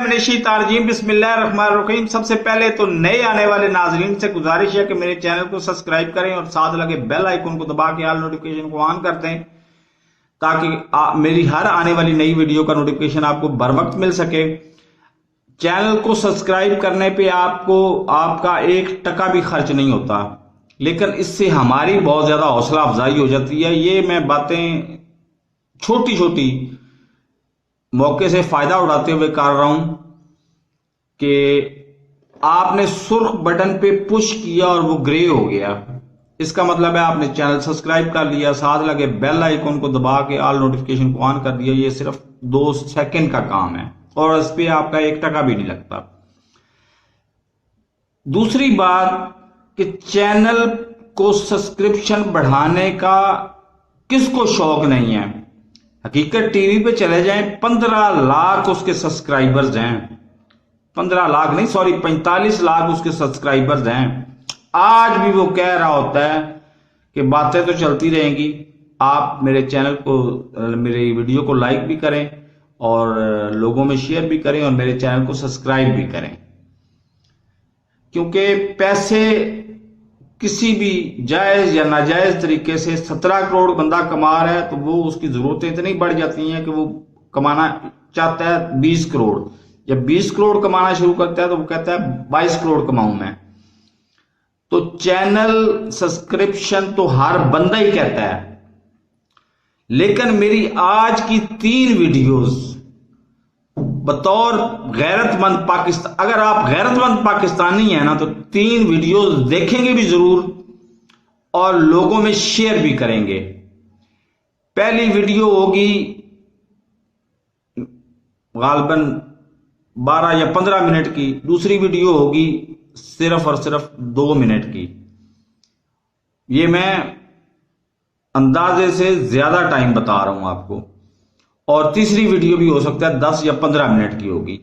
बिस्मिल्लाहिर्रहमानिर्रहीम बिस्मिल्लाहिर्रहमानिर्रहीम। सबसे पहले तो नए आने वाले नाजरीन से गुजारिश है कि मेरे चैनल को सब्सक्राइब करें और साथ लगे बेल आइकन को दबा के ऑल नोटिफिकेशन को ऑन कर दें ताकि मेरी हर आने वाली नई वीडियो का नोटिफिकेशन आपको बर वक्त मिल सके। चैनल को सब्सक्राइब करने पे आपको आपका 1 टका भी खर्च नहीं होता, लेकिन इससे हमारी बहुत ज्यादा हौसला अफजाई हो जाती है। ये मैं बातें छोटी छोटी मौके से फायदा उठाते हुए कर रहा हूं कि आपने सुर्ख बटन पे पुश किया और वो ग्रे हो गया, इसका मतलब है आपने चैनल सब्सक्राइब कर लिया, साथ लगे बेल आइकन को दबा के ऑल नोटिफिकेशन को ऑन कर दिया। ये सिर्फ 2 सेकंड का काम है और इस पे आपका 1 टका भी नहीं लगता। दूसरी बात कि चैनल को सब्सक्रिप्शन बढ़ाने का किसको शौक नहीं है। हकीकत टीवी पे चले जाएं, 15 लाख उसके सब्सक्राइबर्स हैं, 15 लाख नहीं सॉरी 45 लाख उसके सब्सक्राइबर्स हैं। आज भी वो कह रहा होता है कि बातें तो चलती रहेंगी, आप मेरे चैनल को मेरे वीडियो को लाइक भी करें और लोगों में शेयर भी करें और मेरे चैनल को सब्सक्राइब भी करें, क्योंकि पैसे किसी भी जायज या नाजायज तरीके से 17 करोड़ बंदा कमा रहा है तो वो उसकी जरूरतें इतनी बढ़ जाती हैं कि वो कमाना चाहता है 20 करोड़। जब 20 करोड़ कमाना शुरू करता है तो वो कहता है 22 करोड़ कमाऊं मैं। तो चैनल सब्सक्रिप्शन तो हर बंदा ही कहता है, लेकिन मेरी आज की 3 वीडियोस बतौर गैरतमंद पाकिस्तान, अगर आप गैरतमंद पाकिस्तानी हैं ना तो 3 वीडियोस देखेंगे भी जरूर और लोगों में शेयर भी करेंगे। पहली वीडियो होगी गालबन 12 या 15 मिनट की, दूसरी वीडियो होगी सिर्फ और सिर्फ 2 मिनट की। ये मैं अंदाजे से ज्यादा टाइम बता रहा हूं आपको, और तीसरी वीडियो भी हो सकता है 10 या 15 मिनट की होगी।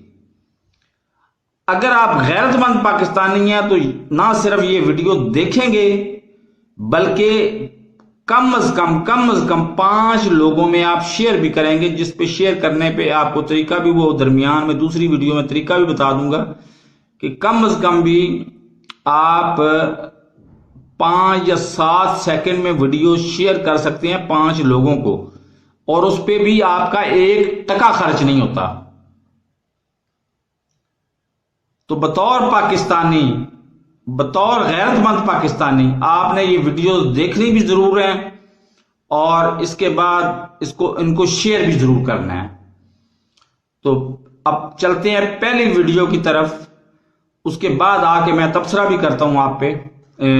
अगर आप गैरतमंद पाकिस्तानी हैं तो ना सिर्फ ये वीडियो देखेंगे बल्कि कम से कम 5 लोगों में आप शेयर भी करेंगे, जिस पे शेयर करने पे आपको तरीका भी वो दरमियान में दूसरी वीडियो में तरीका भी बता दूंगा कि कम से कम भी आप 5 या 7 सेकंड में वीडियो शेयर कर सकते हैं 5 लोगों को, और उस पे भी आपका 1 टका खर्च नहीं होता। तो बतौर पाकिस्तानी, बतौर गैरतमंद पाकिस्तानी आपने ये वीडियो देखनी भी जरूर है और इसके बाद इनको शेयर भी जरूर करना है। तो अब चलते हैं पहली वीडियो की तरफ, उसके बाद आके मैं तबसरा भी करता हूं आप पे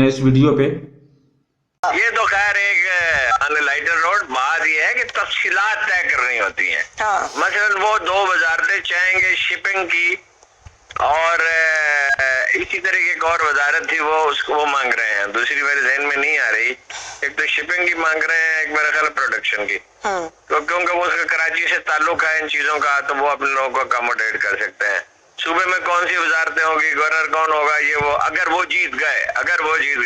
इस वीडियो पे। ये तो खैर एक लाइटर रोड, बात ये है कि तफसीलात तय करनी होती हैं। मसलन वो 2 वजारतें चाहेंगे शिपिंग की, और इसी तरह की एक और वजारत थी वो मांग रहे हैं, दूसरी मेरे जहन में नहीं आ रही। एक तो शिपिंग की मांग रहे हैं, एक मेरा ख्याल प्रोडक्शन की, तो क्योंकि वो उसका कराची से ताल्लुक है इन चीजों का, तो वो अपने लोगों को अकोमोडेट कर सकते हैं। सूबे में कौन सी वजारतें होगी, गवर्नर कौन होगा, ये वो अगर वो जीत गए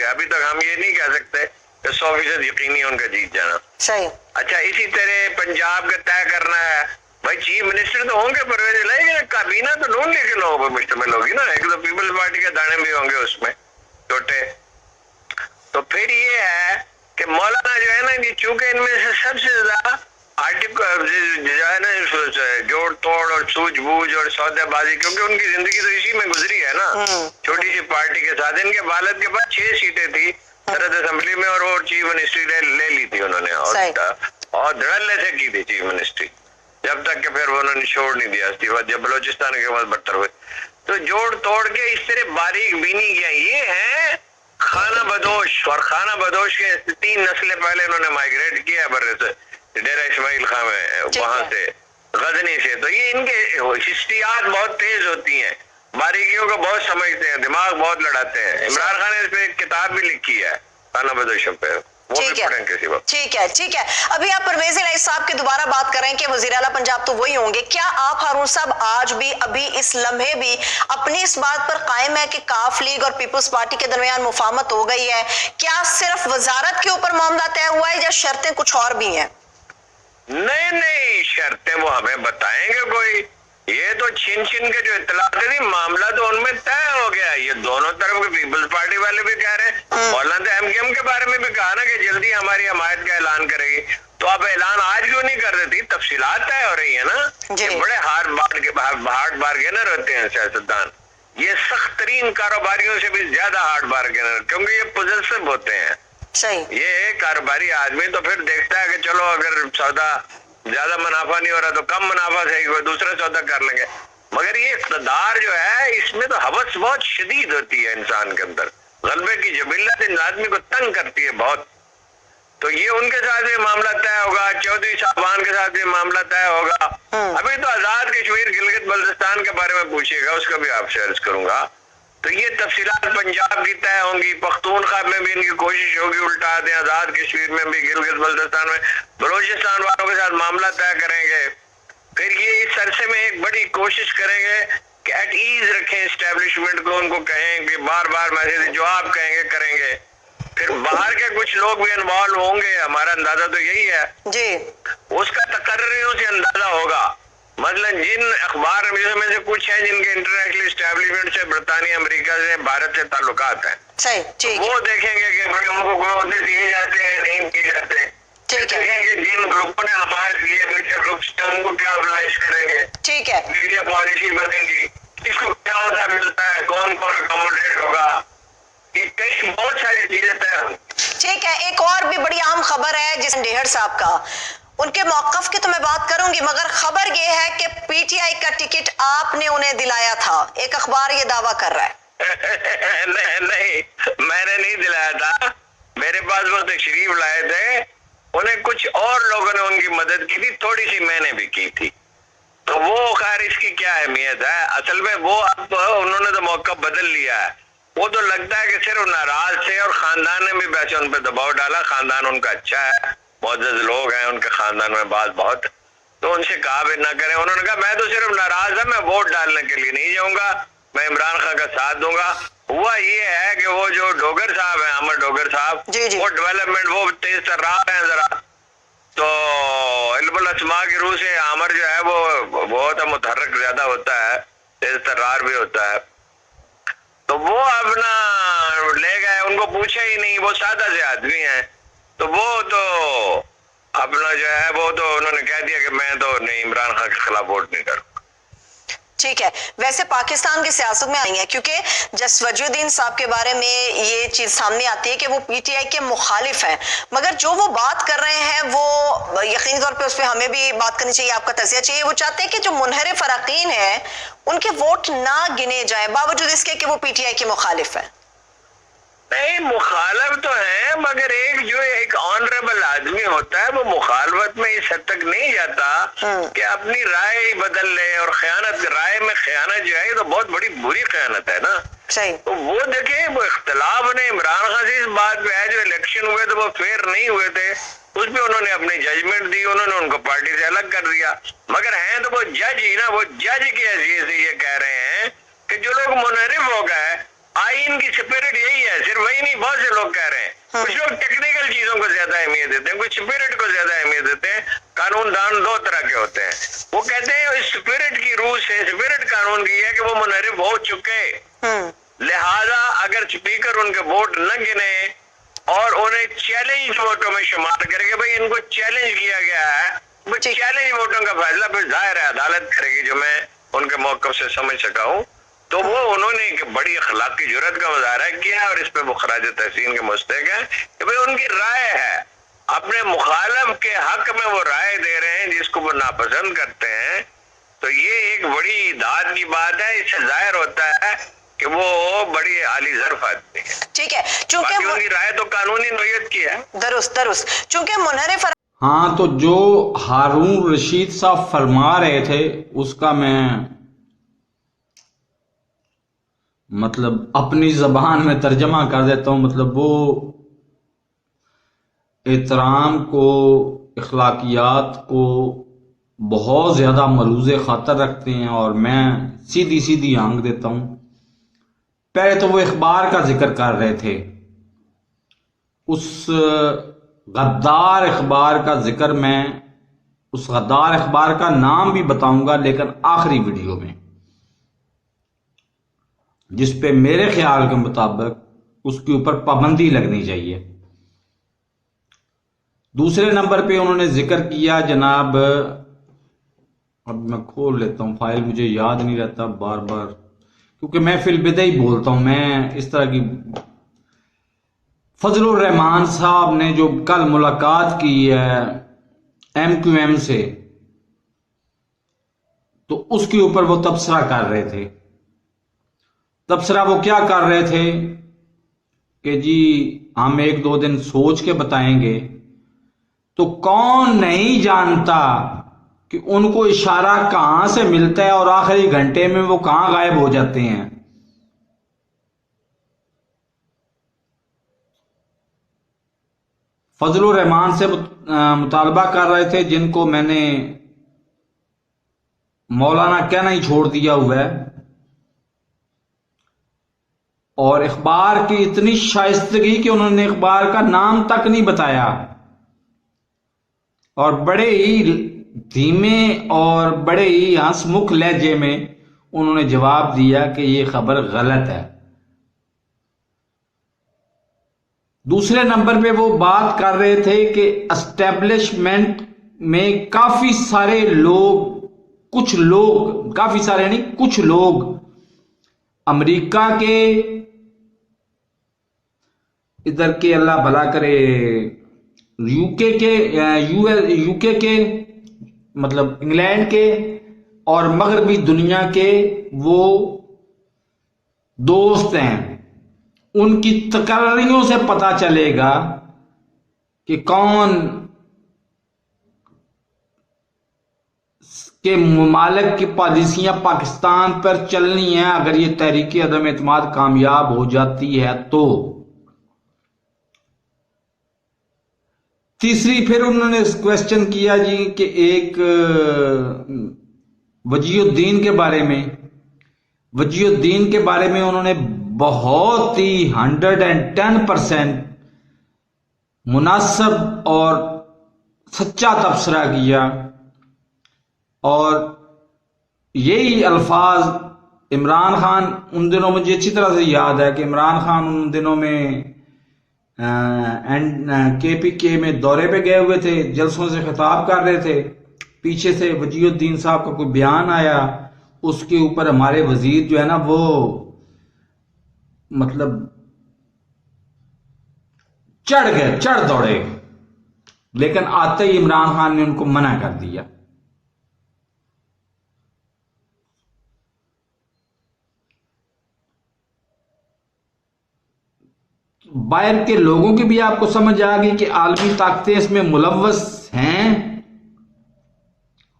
अभी तक हम ये नहीं कह सकते 100% यकीनी उनका जीत जाना। सही। अच्छा, इसी तरह पंजाब का तय करना है भाई, चीफ मिनिस्टर तो होंगे परवेज इलाही, काबीना तो नून लीग के लोगों पर मुश्तमिल होगी ना, एक तो पीपल्स पार्टी के दाने भी होंगे उसमें छोटे। तो फिर ये है कि मौलाना जो है ना, चूंकि इनमें से सबसे ज्यादा आर्टिकल जो है ना जोड़ तोड़ और सूझबूझ और सौदेबाजी, क्योंकि उनकी जिंदगी तो इसी में गुजरी है ना, छोटी सी पार्टी के साथ। इनके वालिद के पास 6 सीटें थी सरहद असेंबली में और वो चीफ मिनिस्ट्री ले ली थी उन्होंने, और धड़ल्ले से की थी चीफ मिनिस्ट्री, जब तक कि फिर उन्होंने छोड़ नहीं दिया इस्तीफा, जब बलोचिस्तान के बाद बदतर हुए। तो जोड़ तोड़ के इस तरह बारीक बीनी किया। ये है खाना बदोश, और खाना बदोश के 3 नस्लें पहले इन्होंने माइग्रेट किया बर्रे से, डेरा इस्माइल खां में, वहां से गजनी से। तो ये इनके हिस्ट्रियात बहुत तेज होती हैं, बारीकियों को बहुत समझते हैं, दिमाग बहुत लड़ाते हैं। इमरान खान ने इस पे एक किताब भी लिखी है खाना बदोशों पे, ठीक है। अभी आप परवेज इलाही साहब की दोबारा बात कर रहे हैं कि वजीर आला पंजाब तो वही होंगे। क्या आप हारून साहब आज भी अभी इस लम्हे भी अपनी इस बात पर कायम है कि काफ लीग और पीपल्स पार्टी के दरमियान मुफाहमत हो गई है? क्या सिर्फ वजारत के ऊपर मामला तय हुआ है या शर्तें कुछ और भी हैं? नहीं, शर्तें वो हमें बताएंगे कोई। ये तो छीन छीन के जो इत्तलात थी, मामला तो उनमें तय हो गया। ये दोनों तरफ के पीपल्स पार्टी वाले भी कह रहे हैं, मौलाना एमकेएम के बारे में भी कहा ना कि जल्दी हमारी हमायत का ऐलान करेगी। तो आप ऐलान आज क्यों नहीं कर देती? तफसीलात तय हो रही है ना। ये बड़े हार्ड बार्गेनर होते हैं सियासतदान, ये सख्त तरीन कारोबारियों से भी ज्यादा हार्ड बार्गेनर, क्योंकि ये पोजेसिव होते हैं। सही। ये कारोबारी आदमी तो फिर देखता है कि चलो अगर सौदा ज्यादा मुनाफा नहीं हो रहा तो कम मुनाफा सही, कोई दूसरा सौदा कर लेंगे। मगर ये इक़्तिदार जो है, इसमें तो हवस बहुत शदीद होती है इंसान के अंदर, गलबे की जबिल्लत इन आदमी को तंग करती है बहुत। तो ये उनके साथ भी मामला तय होगा, चौधरी साहबान के साथ भी मामला तय होगा। अभी तो आजाद कश्मीर गिलगित बल्तिस्तान के बारे में पूछिएगा, उसका भी आपसे अर्ज करूंगा। तो ये तफसीलात पंजाब की तय होंगी, पख्तूनख्वा में भी इनकी कोशिश होगी उल्टा दें, आजाद कश्मीर में भी, गिलगित बल्तिस्तान में, बलोचिस्तान वालों के साथ मामला तय करेंगे। फिर ये इस अरसे में एक बड़ी कोशिश करेंगे कि एट ईज रखें एस्टेब्लिशमेंट को, उनको कहें कि बार बार मैसेज जो आप कहेंगे करेंगे। फिर बाहर के कुछ लोग भी इन्वॉल्व होंगे, हमारा अंदाजा तो यही है जी। उसका तकर्रियों से अंदाजा होगा। मतलब जिन अखबार में से कुछ हैं जिनके इंटरनेशनल एस्टेब्लिशमेंट से, बरतानिया, अमेरिका से, भारत से ताल्लुकात हैं, सही, ठीक। वो देखेंगे कि भाई उनको ग्रोथ दिए जाते हैं नहीं दिए जाते। ठीक है। देखेंगे जिन ग्रुपों ने हमारे लिए मीडिया ग्रुप से उनको क्या ऑर्गेनाइज करेंगे, ठीक है, मीडिया पॉलिसी बनेगी, इसको क्या होता मिलता है, कौन कौन अकोमोडेट होगा, ये कई बहुत सारी चीजें तय होंगी। ठीक है। एक और भी बड़ी अहम खबर है जिस ढेहर साहब का, उनके मौकफ की तो मैं बात करूंगी, मगर खबर ये है कि पीटीआई का टिकट आपने उन्हें दिलाया था। एक अखबार ये दावा कर रहा है। नहीं, मैंने नहीं दिलाया था, मेरे पास वो तशरीफ लाए थे, उन्हें कुछ और लोगों ने उनकी मदद की थी, थोड़ी सी मैंने भी की थी। तो वो खैर इसकी क्या अहमियत है, असल में वो अब उन्होंने तो मौका बदल लिया है। वो तो लगता है कि सिर्फ नाराज थे और खानदान ने भी वैसे उन पर दबाव डाला। खानदान उनका अच्छा है, मुअज़्ज़ज़ लोग हैं उनके खानदान में, बात बहुत, तो उनसे कहा भी ना करें। उन्होंने कहा मैं तो सिर्फ नाराज था, मैं वोट डालने के लिए नहीं जाऊंगा, मैं इमरान खान का साथ दूंगा। हुआ ये है कि वो जो डोगर साहब हैं, अमर डोगर साहब, वो डेवलपमेंट वो तेज तर्रार हैं जरा, तो इल्मुल अस्मा की रूह से आमर जो है वो बहुत मुतहर्रिक ज्यादा होता है, तेज तर्रार भी होता है। तो वो अपना ले गए, उनको पूछा ही नहीं, वो सादा से आदमी हैं, तो वो तो अपना जो है वो तो उन्होंने कह दिया कि मैं तो नहीं, इमरान खान के खिलाफ वोट नहीं करूँ। ठीक है। वैसे पाकिस्तान की सियासत में आई है, क्योंकि जसवजुद्दीन साहब के बारे में ये चीज सामने आती है कि वो पीटीआई के मुखालिफ हैं, मगर जो वो बात कर रहे हैं वो यकीनी तौर पे उस पर हमें भी बात करनी चाहिए, आपका तज़किया चाहिए। वो चाहते हैं कि जो मुनहरिफ अरकान हैं उनके वोट ना गिने जाए, बावजूद इसके कि वो पीटीआई के मुखालिफ है। नहीं, मुखालफ तो है, मगर एक ऑनरेबल आदमी होता है वो मुखालफत में इस हद तक नहीं जाता कि अपनी राय बदल ले। और खयानत, राय में खयानत जो है ये तो बहुत बड़ी बुरी खयानत है ना। सही। तो वो देखे, वो इख्तलाफ ने इमरान खान से इस बात पे है, जो इलेक्शन हुए तो वो फेयर नहीं हुए थे, उस पर उन्होंने अपनी जजमेंट दी, उन्होंने उनको पार्टी से अलग कर दिया। मगर हैं तो वो जज ही ना, वो जज की हैसियत से ये कह रहे हैं कि जो लोग मुनहरिफ हो गए, आइन की स्पिरिट यही है, सिर्फ वही नहीं, बहुत से लोग कह रहे हैं। कुछ लोग टेक्निकल चीजों को ज्यादा अहमियत देते हैं, कुछ स्पिरिट को ज्यादा अहमियत देते हैं। कानून दान दो तरह के होते हैं। वो कहते हैं इस स्पिरिट की रूह से, स्पिरिट कानून की है कि वो मुनहरिफ हो चुके, लिहाजा अगर स्पीकर उनके वोट न गिने और उन्हें चैलेंज वोटों में शुमार करके, भाई इनको चैलेंज किया गया है, वो चैलेंज वोटों का फैसला फिर जाहिर है अदालत करेगी, जो मैं उनके मौक़िफ़ से समझ सका हूँ। तो वो उन्होंने एक बड़ी अखलाकी जुर्रत का मुजाहरा किया और इस पे वो खराज तहसीन के मुस्तहिक है कि भाई उनकी राय है, अपने मुखालिफ के हक में वो राय दे रहे हैं जिसको वो नापसंद करते हैं। तो ये एक बड़ी दाद की बात है, इससे जाहिर होता है कि वो बड़ी आली ज़र्फ़ आदमी है। ठीक है, चूंकि उनकी राय तो कानूनी नोयत की है। दुरुस्त, चूंकि मुनहरिफ। हाँ, तो जो हारून रशीद साहब फरमा रहे थे उसका मैं मतलब अपनी जबान में तर्जमा कर देता हूँ। मतलब वो एहतराम को, इखलाकियात को बहुत ज्यादा मरूज़े खातर रखते हैं और मैं सीधी सीधी आंक देता हूँ। पहले तो वो अखबार का जिक्र कर रहे थे, उस गद्दार अखबार का जिक्र मैं اس غدار اخبار کا نام بھی بتاؤں گا، لیکن آخری ویڈیو میں، جس پہ میرے خیال کے مطابق اس کے اوپر پابندی لگنی چاہیے۔ دوسرے نمبر پہ انہوں نے ذکر کیا جناب، اب میں کھول لیتا ہوں، فائل مجھے یاد نہیں رہتا بار بار، کیونکہ میں فی البدع ہی بولتا ہوں، میں اس طرح کی۔ فضل الرحمان صاحب نے جو کل ملاقات کی ہے MQM سے، تو اس کے اوپر وہ تبصرہ کر رہے تھے۔ تبصرہ وہ کیا کر رہے تھے کہ جی ہم 1-2 دن سوچ کے بتائیں گے، تو کون نہیں جانتا کہ ان کو اشارہ کہاں سے ملتا ہے اور آخری گھنٹے میں وہ کہاں غائب ہو جاتے ہیں۔ فضل الرحمان سے مطالبہ کر رہے تھے، جن کو میں نے مولانا کہنا ہی چھوڑ دیا ہوا ہے، اور اخبار کی اتنی شائستگی کہ انہوں نے اخبار کا نام تک نہیں بتایا، اور بڑے ہی دھیمے اور بڑے ہی ہنس مکھ لہجے میں انہوں نے جواب دیا کہ یہ خبر غلط ہے۔ دوسرے نمبر پہ وہ بات کر رہے تھے کہ اسٹیبلشمنٹ میں کافی سارے لوگ، کچھ لوگ امریکہ کے، ادھر کے اللہ بھلا کرے، یو کے کے مطلب انگلینڈ کے اور مغربی دنیا کے وہ دوست ہیں، ان کی تقرریوں سے پتہ چلے گا کہ کون کے ممالک کی پالیسیاں پاکستان پر چلنی ہیں اگر یہ تحریک عدم اعتماد کامیاب ہو جاتی ہے تو۔ تیسری پھر انہوں نے کویسچن کیا جی کہ ایک وجیہ الدین کے بارے میں، انہوں نے بہت ہی 110% مناسب اور سچا تبصرہ کیا، اور یہی الفاظ عمران خان ان دنوں، مجھے اچھی طرح سے یاد ہے کہ عمران خان ان دنوں میں KPK میں دورے پہ گئے ہوئے تھے، جلسوں سے خطاب کر رہے تھے، پیچھے سے وجیہ الدین صاحب کا کوئی بیان آیا، اس کے اوپر ہمارے وزیر جو ہے نا وہ مطلب چڑھ دوڑے، لیکن آتے ہی عمران خان نے ان کو منع کر دیا۔ باہر کے لوگوں کی بھی آپ کو سمجھ آ گئی کہ عالمی طاقتیں اس میں ملوث ہیں۔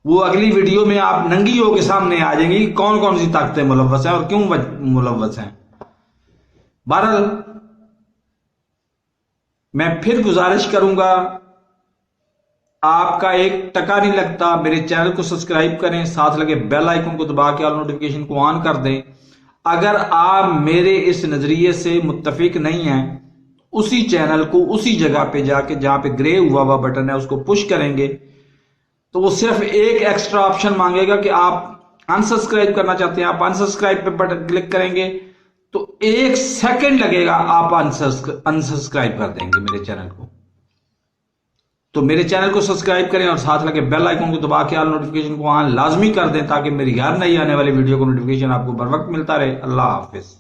وہ اگلی ویڈیو میں آپ ننگی ہو کے سامنے آ جائیں گی کون کون سی طاقتیں ملوث ہیں اور کیوں ملوث ہیں۔ بہرحال میں پھر گزارش کروں گا، آپ کا 1 ٹکا نہیں لگتا، میرے چینل کو سبسکرائب کریں، ساتھ لگے بیل آئیکن کو دبا کے آل نوٹیفیکیشن کو آن کر دیں۔ اگر آپ میرے اس نظریے سے متفق نہیں ہیں، اسی چینل کو اسی جگہ پہ جا کے جہاں پہ گرے ہوا بٹن ہے اس کو پش کریں گے تو وہ صرف ایک ایکسٹرا آپشن مانگے گا کہ آپ انسبسکرائب کرنا چاہتے ہیں، آپ انسبسکرائب پہ بٹن کلک کریں گے تو 1 سیکنڈ لگے گا، آپ انسبسکرائب کر دیں گے میرے چینل کو۔ تو میرے چینل کو سبسکرائب کریں اور ساتھ لگے بیل آئیکن کو دبا کے آل نوٹیفیکیشن کو آن لازمی کر دیں تاکہ میری ہر نئی آنے والی ویڈیو کو نوٹیفیکیشن آپ کو بر وقت ملتا رہے۔ اللہ حافظ۔